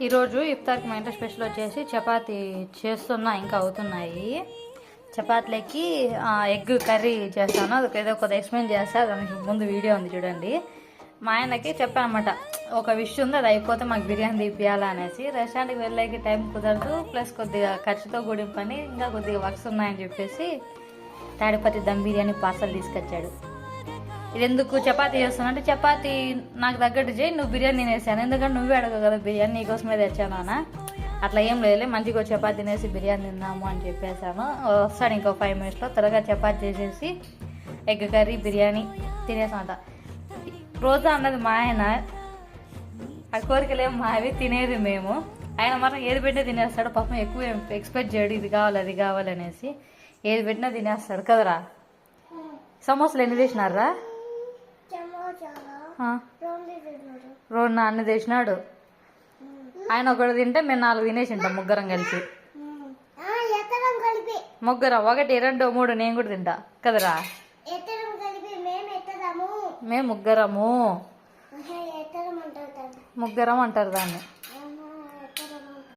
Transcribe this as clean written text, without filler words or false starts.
ఈరోజు ఇఫ్తార్కి మా ఇంట్లో స్పెషల్ వచ్చేసి చపాతీ చేస్తున్నా, ఇంకా అవుతున్నాయి. చపాతీలకి ఎగ్ కర్రీ చేస్తాను. అది ఏదో కొద్దిగా ఎక్స్ప్లెయిన్ చేస్తాను. దానికి ముందు వీడియో ఉంది చూడండి. మా ఆయనకి చెప్పాను అనమాట, ఒక విష్ ఉంది, అది అయిపోతే మాకు బిర్యానీ తీపియాలా అనేసి. రెస్టారెంట్కి వెళ్ళేకి టైం కుదరదు, ప్లస్ కొద్దిగా ఖర్చుతో కూడిన పని, ఇంకా కొద్దిగా వర్క్స్ ఉన్నాయని చెప్పేసి తాడిపత్రి దమ్ బిర్యానీ పార్సల్ తీసుకొచ్చాడు. ఇది ఎందుకు చపాతీ చేస్తున్నా అంటే, చపాతీ నాకు తగ్గట్టు చేయి, నువ్వు బిర్యానీ తినేసాను, ఎందుకంటే నువ్వే అడగవు కదా బిర్యానీ, నీకోసమే తెచ్చాను అన్న. అట్లా ఏం లేదులే, మంచిగా చపాతీ తినేసి బిర్యానీ తిందాము అని చెప్పేసాను. వస్తాడు ఇంకో 5 minutesలో. త్వరగా చపాతీ చేసేసి ఎగ్ కర్రీ బిర్యానీ తినేసామంట. రోజా అన్నది మా ఆయన, ఆ కోరికలేం మావి, తినేది మేము. ఆయన మాత్రం ఏది పెట్టినా తినేస్తాడు. పాపం ఎక్కువ ఎక్స్పెక్ట్ చేయడు, ఇది కావాలి అది కావాలనేసి. ఏది పెట్టినా తినేస్తాడు కదరా. సమోసాలు ఎన్ని తెచ్చినారా? 2 అన్ని తెచ్చినాడు. ఆయన ఒకటి తింటే మేము 4 తినేసి ఉంటాం, ముగ్గురం కలిపి. ముగ్గురం, 1 2 3 నేను కూడా తింటా కదరా. మేము ముగ్గురం అంటారు దాన్ని.